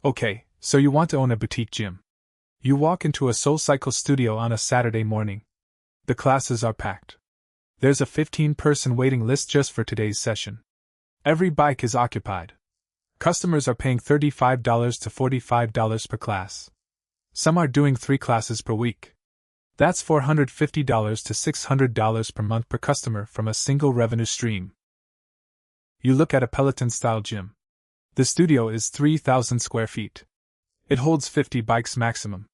Okay, so you want to own a boutique gym. You walk into a SoulCycle studio on a Saturday morning. The classes are packed. There's a 15-person waiting list just for today's session. Every bike is occupied. Customers are paying $35 to $45 per class. Some are doing 3 classes per week. That's $450 to $600 per month per customer from a single revenue stream. You look at a Peloton-style gym. The studio is 3,000 square feet. It holds 50 bikes maximum.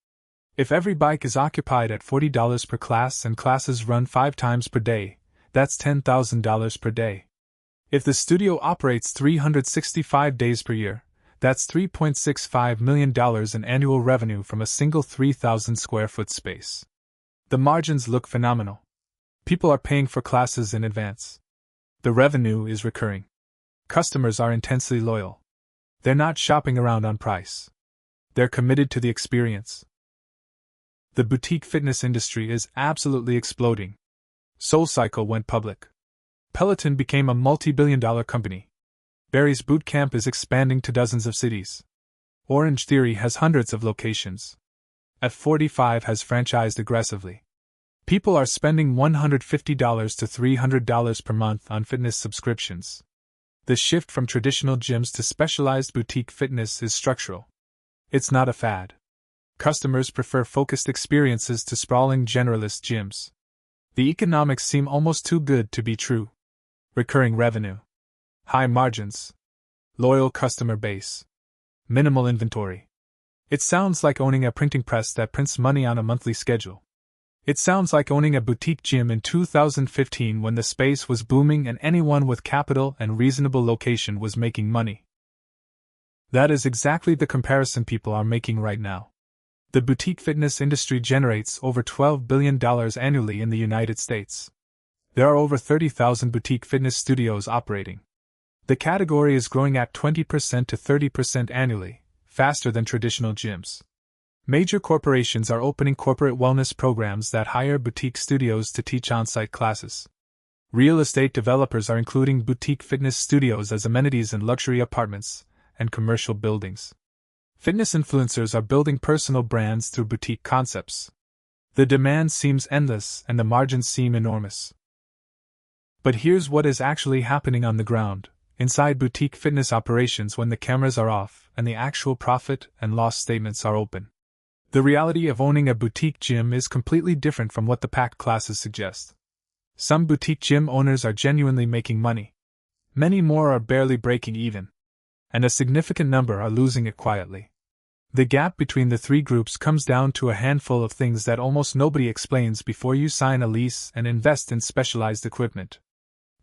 If every bike is occupied at $40 per class and classes run 5 times per day, that's $10,000 per day. If the studio operates 365 days per year, that's $3.65 million in annual revenue from a single 3,000 square foot space. The margins look phenomenal. People are paying for classes in advance. The revenue is recurring. Customers are intensely loyal. They're not shopping around on price. They're committed to the experience. The boutique fitness industry is absolutely exploding. SoulCycle went public. Peloton became a multi-billion-dollar company. Barry's Bootcamp is expanding to dozens of cities. Orangetheory has hundreds of locations. F45 has franchised aggressively. People are spending $150 to $300 per month on fitness subscriptions. The shift from traditional gyms to specialized boutique fitness is structural. It's not a fad. Customers prefer focused experiences to sprawling generalist gyms. The economics seem almost too good to be true. Recurring revenue. High margins. Loyal customer base. Minimal inventory. It sounds like owning a printing press that prints money on a monthly schedule. It sounds like owning a boutique gym in 2015 when the space was booming and anyone with capital and reasonable location was making money. That is exactly the comparison people are making right now. The boutique fitness industry generates over $12 billion annually in the United States. There are over 30,000 boutique fitness studios operating. The category is growing at 20% to 30% annually, faster than traditional gyms. Major corporations are opening corporate wellness programs that hire boutique studios to teach on-site classes. Real estate developers are including boutique fitness studios as amenities in luxury apartments and commercial buildings. Fitness influencers are building personal brands through boutique concepts. The demand seems endless and the margins seem enormous. But here's what is actually happening on the ground, inside boutique fitness operations when the cameras are off and the actual profit and loss statements are open. The reality of owning a boutique gym is completely different from what the packed classes suggest. Some boutique gym owners are genuinely making money. Many more are barely breaking even. And a significant number are losing it quietly. The gap between the 3 groups comes down to a handful of things that almost nobody explains before you sign a lease and invest in specialized equipment.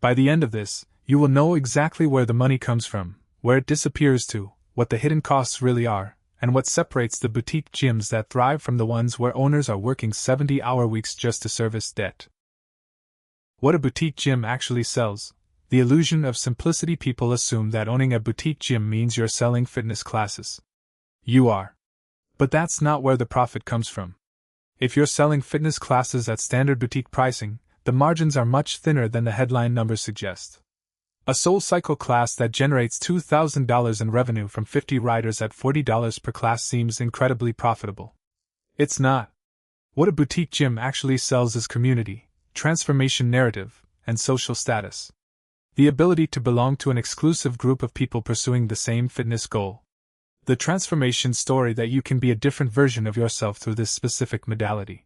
By the end of this, you will know exactly where the money comes from, where it disappears to, what the hidden costs really are, and what separates the boutique gyms that thrive from the ones where owners are working 70-hour weeks just to service debt. What a boutique gym actually sells. The illusion of simplicity. People assume that owning a boutique gym means you're selling fitness classes. You are. But that's not where the profit comes from. If you're selling fitness classes at standard boutique pricing, the margins are much thinner than the headline numbers suggest. A SoulCycle class that generates $2,000 in revenue from 50 riders at $40 per class seems incredibly profitable. It's not. What a boutique gym actually sells is community, transformation narrative, and social status. The ability to belong to an exclusive group of people pursuing the same fitness goal. The transformation story that you can be a different version of yourself through this specific modality.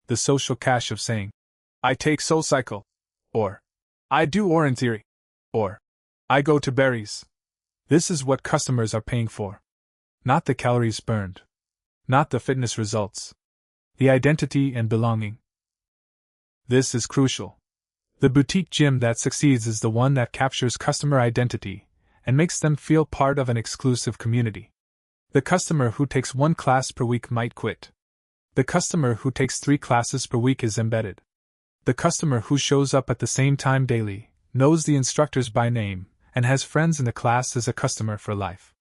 The social cash of saying, I take SoulCycle, or I do Orangetheory, or I go to Barry's. This is what customers are paying for. Not the calories burned. Not the fitness results. The identity and belonging. This is crucial. The boutique gym that succeeds is the one that captures customer identity and makes them feel part of an exclusive community. The customer who takes 1 class per week might quit. The customer who takes 3 classes per week is embedded. The customer who shows up at the same time daily, knows the instructors by name, and has friends in the class is a customer for life.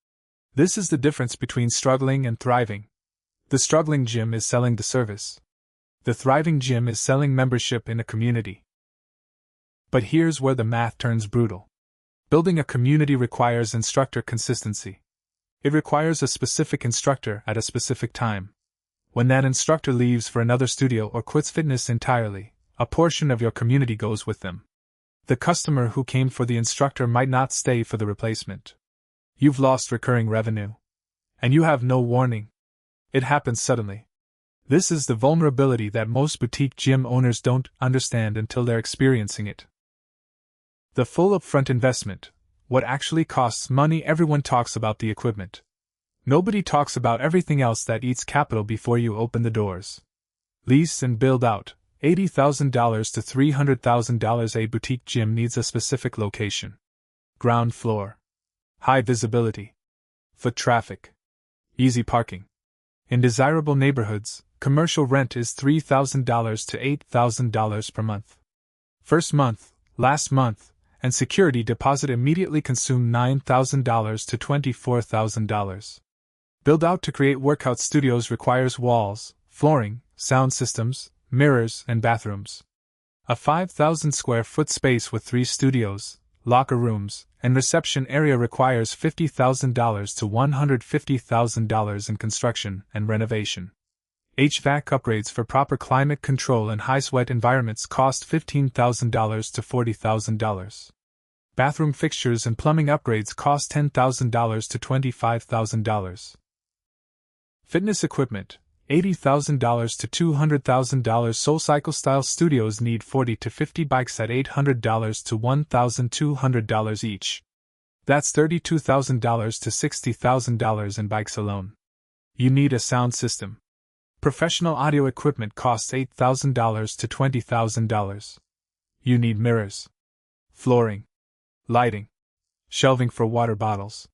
This is the difference between struggling and thriving. The struggling gym is selling the service. The thriving gym is selling membership in a community. But here's where the math turns brutal. Building a community requires instructor consistency. It requires a specific instructor at a specific time. When that instructor leaves for another studio or quits fitness entirely, a portion of your community goes with them. The customer who came for the instructor might not stay for the replacement. You've lost recurring revenue. And you have no warning. It happens suddenly. This is the vulnerability that most boutique gym owners don't understand until they're experiencing it. The full upfront investment. What actually costs money? Everyone talks about the equipment. Nobody talks about everything else that eats capital before you open the doors. Lease and build out. $80,000 to $300,000. A boutique gym needs a specific location. Ground floor. High visibility. Foot traffic. Easy parking. In desirable neighborhoods, commercial rent is $3,000 to $8,000 per month. First month, last month, and security deposit immediately consume $9,000 to $24,000. Build out to create workout studios requires walls, flooring, sound systems, mirrors, and bathrooms. A 5,000 square foot space with 3 studios, locker rooms, and reception area requires $50,000 to $150,000 in construction and renovation. HVAC upgrades for proper climate control and high sweat environments cost $15,000 to $40,000. Bathroom fixtures and plumbing upgrades cost $10,000 to $25,000. Fitness equipment, $80,000 to $200,000. SoulCycle style studios need 40 to 50 bikes at $800 to $1,200 each. That's $32,000 to $60,000 in bikes alone. You need a sound system. Professional audio equipment costs $8,000 to $20,000. You need mirrors, flooring, lighting, shelving for water bottles,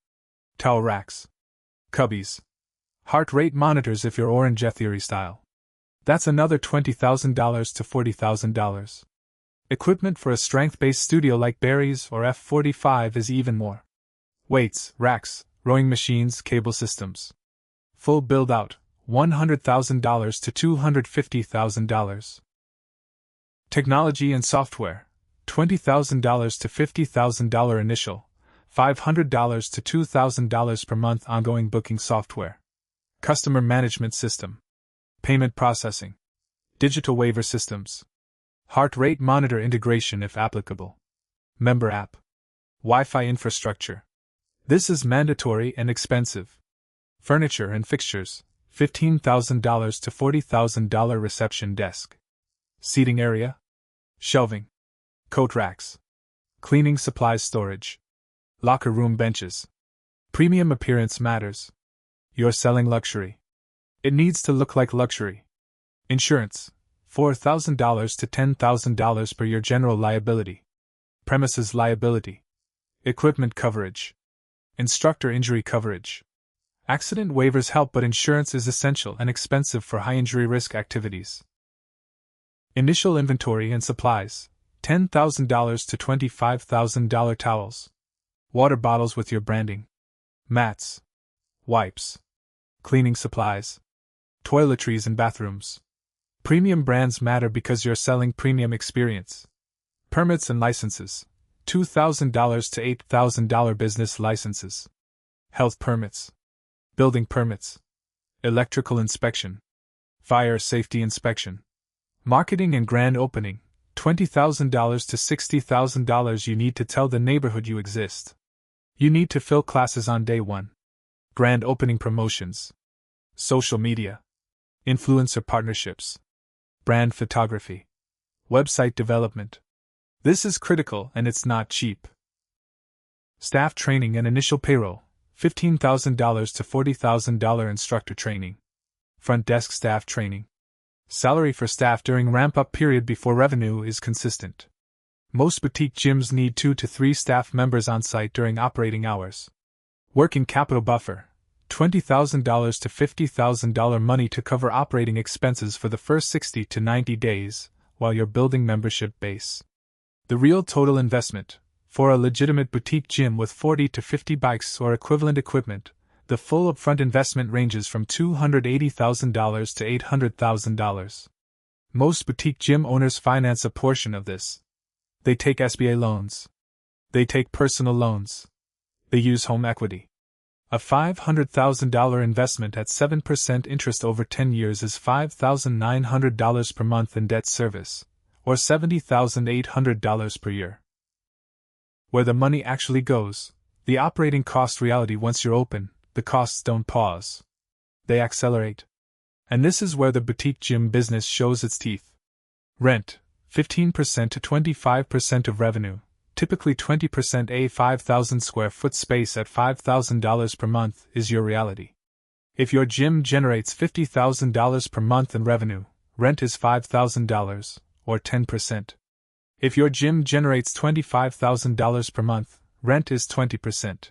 towel racks, cubbies, heart rate monitors if you're Orangetheory style. That's another $20,000 to $40,000. Equipment for a strength-based studio like Barry's or F45 is even more. Weights, racks, rowing machines, cable systems. Full build-out, $100,000 to $250,000. Technology and software, $20,000 to $50,000 initial, $500 to $2,000 per month ongoing booking software. Customer management system. Payment processing. Digital waiver systems. Heart rate monitor integration if applicable. Member app. Wi-Fi infrastructure. This is mandatory and expensive. Furniture and fixtures, $15,000 to $40,000 reception desk. Seating area. Shelving. Coat racks. Cleaning supplies storage. Locker room benches. Premium appearance matters. You're selling luxury. It needs to look like luxury. Insurance, $4,000 to $10,000 per year. General liability. Premises liability. Equipment coverage. Instructor injury coverage. Accident waivers help, but insurance is essential and expensive for high injury risk activities. Initial inventory and supplies, $10,000 to $25,000 towels. Water bottles with your branding. Mats. Wipes. Cleaning supplies. Toiletries and bathrooms. Premium brands matter because you're selling premium experience. Permits and licenses, $2,000 to $8,000 business licenses. Health permits. Building permits. Electrical inspection. Fire safety inspection. Marketing and grand opening, $20,000 to $60,000. You need to tell the neighborhood you exist. You need to fill classes on day 1. Grand opening promotions. Social media. Influencer partnerships. Brand photography. Website development. This is critical and it's not cheap. Staff training and initial payroll, $15,000 to $40,000 instructor training. Front desk staff training. Salary for staff during ramp-up period before revenue is consistent. Most boutique gyms need 2 to 3 staff members on site during operating hours. Working capital buffer, $20,000 to $50,000 money to cover operating expenses for the first 60 to 90 days, while you're building membership base. The real total investment, for a legitimate boutique gym with 40 to 50 bikes or equivalent equipment, the full upfront investment ranges from $280,000 to $800,000. Most boutique gym owners finance a portion of this. They take SBA loans. They take personal loans. They use home equity. A $500,000 investment at 7% interest over 10 years is $5,900 per month in debt service, or $70,800 per year. Where the money actually goes, the operating cost reality. Once you're open, the costs don't pause. They accelerate. And this is where the boutique gym business shows its teeth. Rent, 15% to 25% of revenue, typically 20%. A 5,000 square foot space at $5,000 per month is your reality. If your gym generates $50,000 per month in revenue, rent is $5,000, or 10%. If your gym generates $25,000 per month, rent is 20%.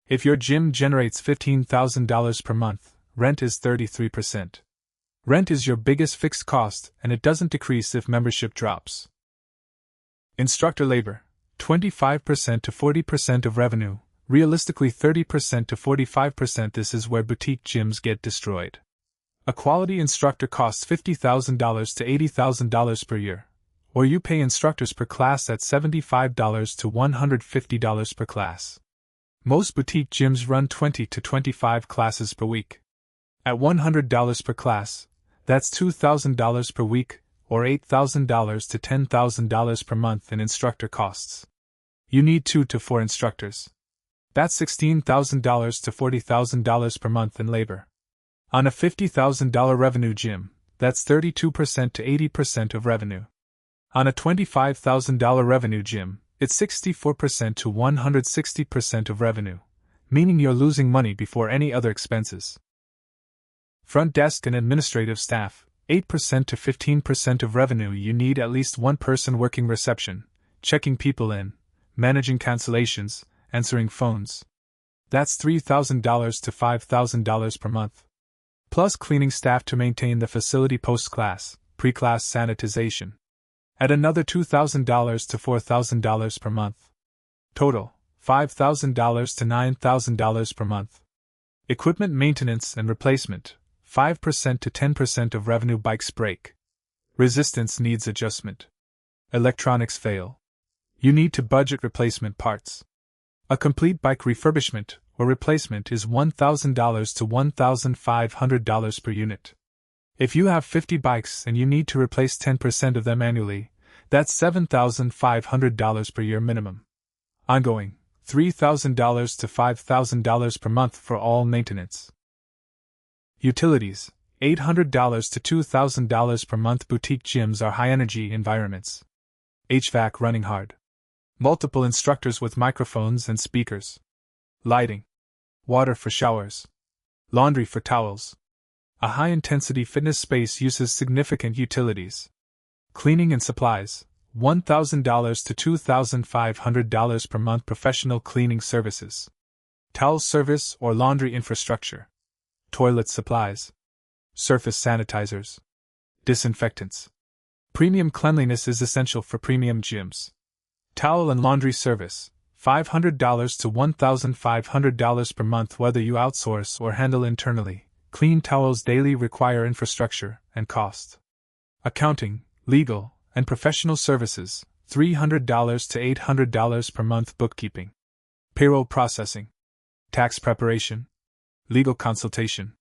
If your gym generates $15,000 per month, rent is 33%. Rent is your biggest fixed cost, and it doesn't decrease if membership drops. Instructor labor, 25% to 40% of revenue, realistically 30% to 45%. This is where boutique gyms get destroyed. A quality instructor costs $50,000 to $80,000 per year, or you pay instructors per class at $75 to $150 per class. Most boutique gyms run 20 to 25 classes per week. At $100 per class, that's $2,000 per week, or $8,000 to $10,000 per month in instructor costs. You need 2 to 4 instructors. That's $16,000 to $40,000 per month in labor. On a $50,000 revenue gym, that's 32% to 80% of revenue. On a $25,000 revenue gym, it's 64% to 160% of revenue, meaning you're losing money before any other expenses. Front desk and administrative staff, 8% to 15% of revenue. You need at least one person working reception, checking people in, managing cancellations, answering phones. That's $3,000 to $5,000 per month. Plus cleaning staff to maintain the facility post-class, pre-class sanitization. At another $2,000 to $4,000 per month. Total, $5,000 to $9,000 per month. Equipment maintenance and replacement, 5% to 10% of revenue. Bikes break. Resistance needs adjustment. Electronics fail. You need to budget replacement parts. A complete bike refurbishment or replacement is $1,000 to $1,500 per unit. If you have 50 bikes and you need to replace 10% of them annually, that's $7,500 per year minimum. Ongoing, $3,000 to $5,000 per month for all maintenance. Utilities, $800 to $2,000 per month. Boutique gyms are high-energy environments. HVAC running hard. Multiple instructors with microphones and speakers. Lighting. Water for showers. Laundry for towels. A high-intensity fitness space uses significant utilities. Cleaning and supplies, $1,000 to $2,500 per month. Professional cleaning services. Towel service or laundry infrastructure. Toilet supplies. Surface sanitizers. Disinfectants. Premium cleanliness is essential for premium gyms. Towel and laundry service, $500 to $1,500 per month. Whether you outsource or handle internally, clean towels daily require infrastructure and cost. Accounting, legal, and professional services, $300 to $800 per month. Bookkeeping. Payroll processing. Tax preparation. Legal consultation.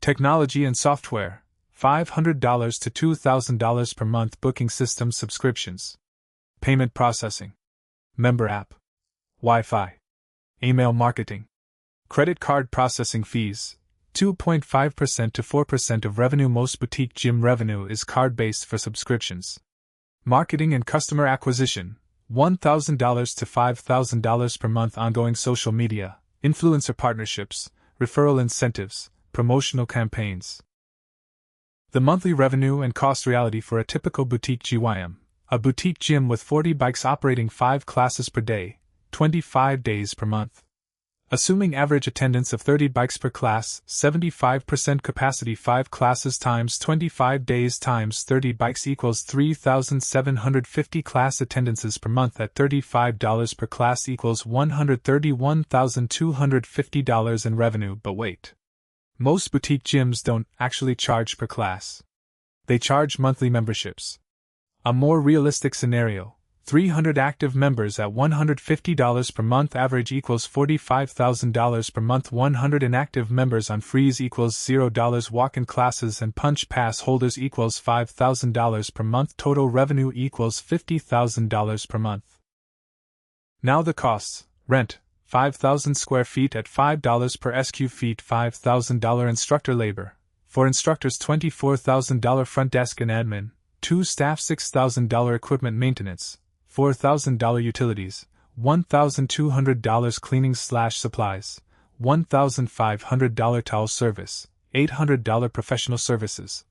Technology and software, $500 to $2,000 per month. Booking system subscriptions. Payment processing. Member app. Wi-Fi. Email marketing. Credit card processing fees, 2.5% to 4% of revenue. Most boutique gym revenue is card-based for subscriptions. Marketing and customer acquisition, $1,000 to $5,000 per month. Ongoing social media, influencer partnerships, referral incentives, promotional campaigns. The monthly revenue and cost reality for a typical boutique GYM. A boutique gym with 40 bikes operating 5 classes per day, 25 days per month. Assuming average attendance of 30 bikes per class, 75% capacity. 5 classes times 25 days times 30 bikes equals 3,750 class attendances per month at $35 per class equals $131,250 in revenue. But wait. Most boutique gyms don't actually charge per class. They charge monthly memberships. A more realistic scenario, 300 active members at $150 per month average equals $45,000 per month. 100 inactive members on freeze equals $0. Walk-in classes and punch pass holders equals $5,000 per month. Total revenue equals $50,000 per month. Now the costs. Rent, 5,000 square feet at $5 per SQ feet. $5,000 instructor labor. For instructors $24,000 front desk and admin. 2 staff $6,000 equipment maintenance. $4,000 utilities, $1,200 cleaning/supplies, $1,500 towel service, $800 professional services,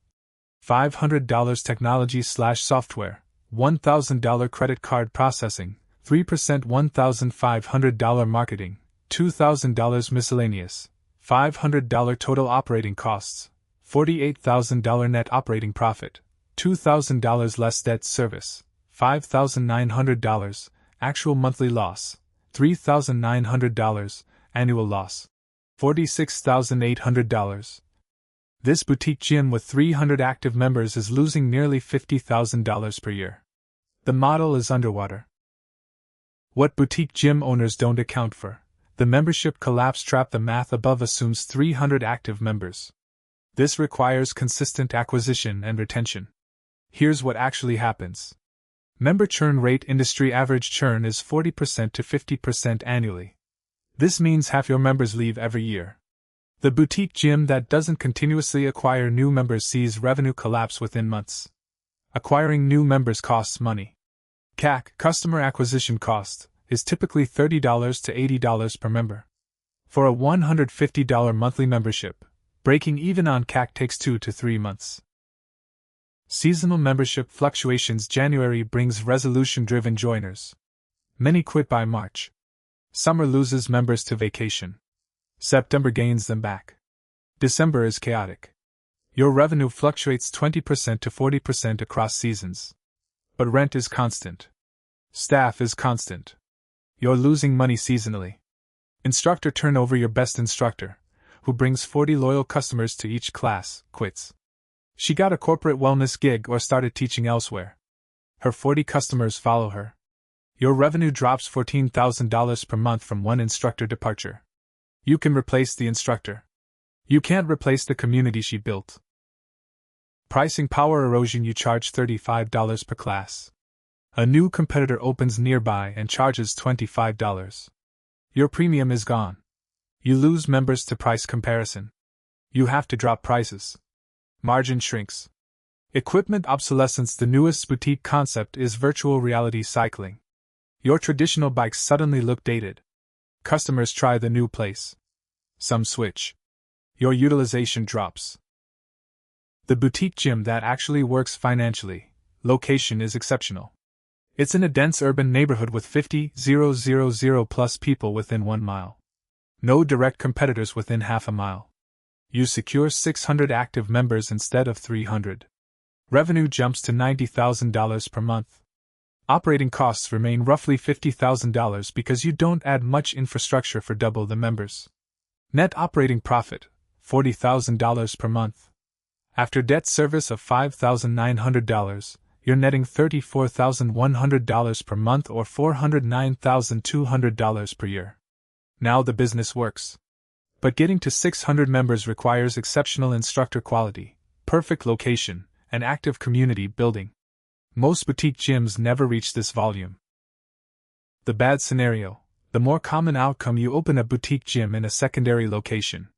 $500 technology/software, $1,000 credit card processing, 3% $1,500 marketing, $2,000 miscellaneous, $500 total operating costs, $48,000 net operating profit, $2,000 less debt service, $5,900, actual monthly loss, $3,900, annual loss, $46,800. This boutique gym with 300 active members is losing nearly $50,000 per year. The model is underwater. What boutique gym owners don't account for: the membership collapse trap. The math above assumes 300 active members. This requires consistent acquisition and retention. Here's what actually happens. Member churn rate. Industry average churn is 40% to 50% annually. This means half your members leave every year. The boutique gym that doesn't continuously acquire new members sees revenue collapse within months. Acquiring new members costs money. CAC, customer acquisition cost, is typically $30 to $80 per member. For a $150 monthly membership, breaking even on CAC takes 2 to 3 months. Seasonal membership fluctuations. January brings resolution-driven joiners. Many quit by March. Summer loses members to vacation. September gains them back. December is chaotic. Your revenue fluctuates 20% to 40% across seasons. But rent is constant. Staff is constant. You're losing money seasonally. Instructor turnover. Your best instructor, who brings 40 loyal customers to each class, quits. She got a corporate wellness gig or started teaching elsewhere. Her 40 customers follow her. Your revenue drops $14,000 per month from one instructor departure. You can replace the instructor. You can't replace the community she built. Pricing power erosion. You charge $35 per class. A new competitor opens nearby and charges $25. Your premium is gone. You lose members to price comparison. You have to drop prices. Margin shrinks. Equipment obsolescence. The newest boutique concept is virtual reality cycling. Your traditional bikes suddenly look dated. Customers try the new place. Some switch. Your utilization drops. The boutique gym that actually works financially. Location is exceptional. It's in a dense urban neighborhood with 50,000 plus people within 1 mile. No direct competitors within half a mile. You secure 600 active members instead of 300. Revenue jumps to $90,000 per month. Operating costs remain roughly $50,000 because you don't add much infrastructure for double the members. Net operating profit, $40,000 per month. After debt service of $5,900, you're netting $34,100 per month or $409,200 per year. Now the business works. But getting to 600 members requires exceptional instructor quality, perfect location, and active community building. Most boutique gyms never reach this volume. The bad scenario. The more common outcome: you open a boutique gym in a secondary location.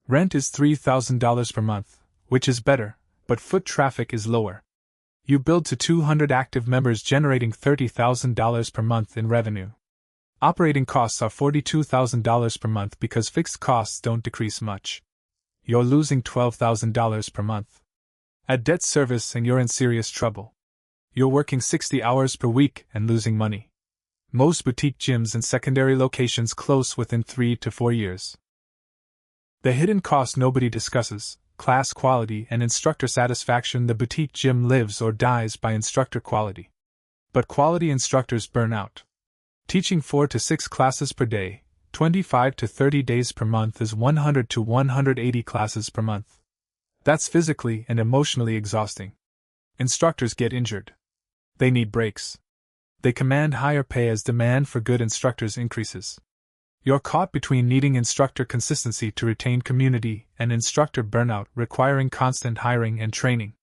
Rent is $3,000 per month, which is better, but foot traffic is lower. You build to 200 active members generating $30,000 per month in revenue. Operating costs are $42,000 per month because fixed costs don't decrease much. You're losing $12,000 per month. Add debt service and you're in serious trouble. You're working 60 hours per week and losing money. Most boutique gyms in secondary locations close within 3 to 4 years. The hidden cost nobody discusses: class quality and instructor satisfaction. The boutique gym lives or dies by instructor quality. But quality instructors burn out. Teaching 4 to 6 classes per day, 25 to 30 days per month is 100 to 180 classes per month. That's physically and emotionally exhausting. Instructors get injured. They need breaks. They command higher pay as demand for good instructors increases. You're caught between needing instructor consistency to retain community and instructor burnout requiring constant hiring and training.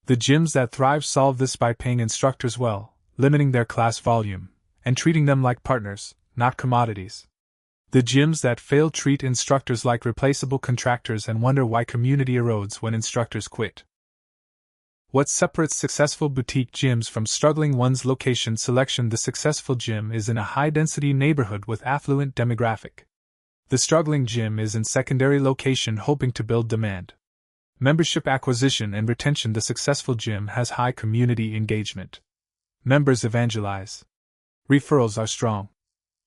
The gyms that thrive solve this by paying instructors well, limiting their class volume, and treating them like partners, not commodities. The gyms that fail treat instructors like replaceable contractors and wonder why community erodes when instructors quit. What separates successful boutique gyms from struggling ones? Location selection. The successful gym is in a high-density neighborhood with affluent demographic. The struggling gym is in secondary location hoping to build demand. Membership acquisition and retention. The successful gym has high community engagement. Members evangelize. Referrals are strong.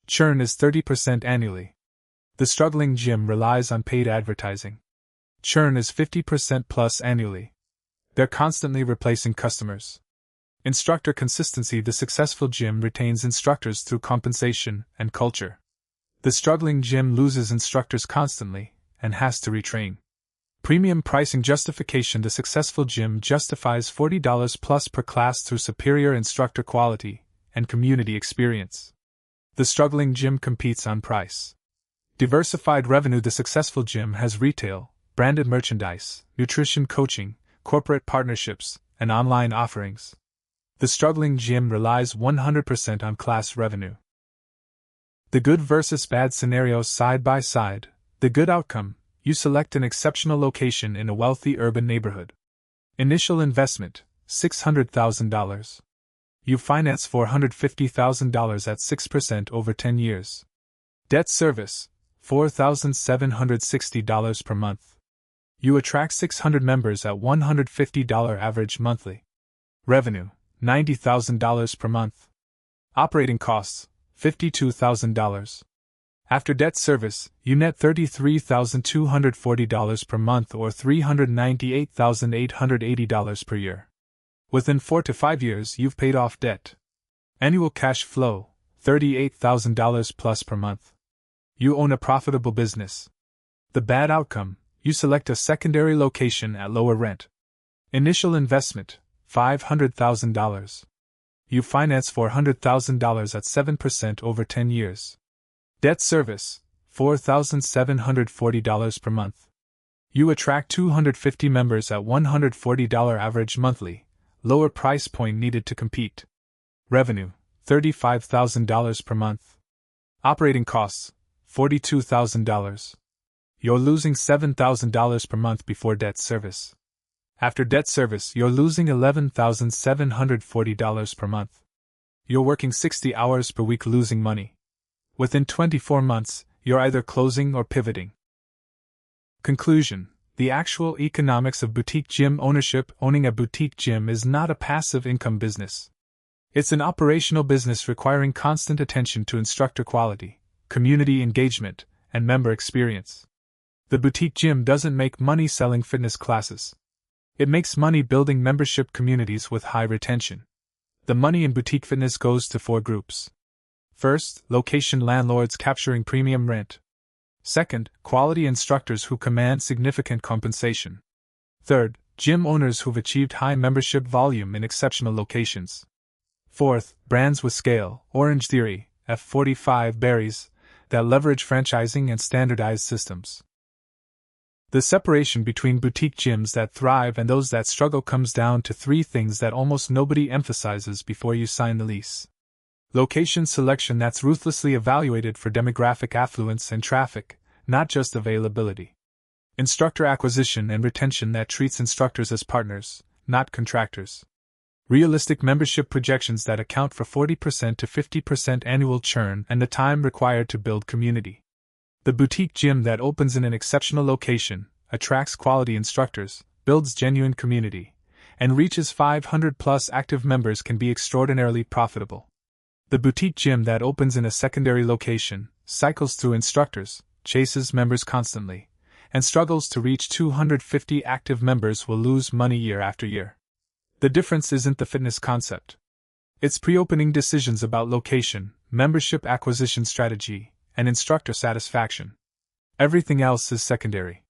Churn is 30% annually. The struggling gym relies on paid advertising. Churn is 50% plus annually. They're constantly replacing customers. Instructor consistency. The successful gym retains instructors through compensation and culture. The struggling gym loses instructors constantly and has to retrain. Premium pricing justification. The successful gym justifies $40 plus per class through superior instructor quality and community experience. The struggling gym competes on price. Diversified revenue. The successful gym has retail, branded merchandise, nutrition coaching, corporate partnerships, and online offerings. The struggling gym relies 100% on class revenue. The good versus bad scenarios side by side. The good outcome: you select an exceptional location in a wealthy urban neighborhood. Initial investment: $600,000. You finance $450,000 at 6% over 10 years. Debt service: $4,760 per month. You attract 600 members at $150 average monthly. Revenue: $90,000 per month. Operating costs: $52,000. After debt service, you net $33,240 per month or $398,880 per year. Within 4 to 5 years, you've paid off debt. Annual cash flow: $38,000 plus per month. You own a profitable business. The bad outcome: you select a secondary location at lower rent. Initial investment: $500,000. You finance $400,000 at 7% over 10 years. Debt service: $4,740 per month. You attract 250 members at $140 average monthly, lower price point needed to compete. Revenue: $35,000 per month. Operating costs: $42,000. You're losing $7,000 per month before debt service. After debt service, you're losing $11,740 per month. You're working 60 hours per week losing money. Within 24 months, you're either closing or pivoting. Conclusion: the actual economics of boutique gym ownership. Owning a boutique gym is not a passive income business. It's an operational business requiring constant attention to instructor quality, community engagement, and member experience. The boutique gym doesn't make money selling fitness classes. It makes money building membership communities with high retention. The money in boutique fitness goes to 4 groups. First, location landlords capturing premium rent. Second, quality instructors who command significant compensation. Third, gym owners who've achieved high membership volume in exceptional locations. Fourth, brands with scale, Orangetheory, F45 berries, that leverage franchising and standardized systems. The separation between boutique gyms that thrive and those that struggle comes down to 3 things that almost nobody emphasizes before you sign the lease. Location selection that's ruthlessly evaluated for demographic affluence and traffic, not just availability. Instructor acquisition and retention that treats instructors as partners, not contractors. Realistic membership projections that account for 40% to 50% annual churn and the time required to build community. The boutique gym that opens in an exceptional location, attracts quality instructors, builds genuine community, and reaches 500+ active members can be extraordinarily profitable. The boutique gym that opens in a secondary location, cycles through instructors, chases members constantly, and struggles to reach 250 active members will lose money year after year. The difference isn't the fitness concept. It's pre-opening decisions about location, membership acquisition strategy, and instructor satisfaction. Everything else is secondary.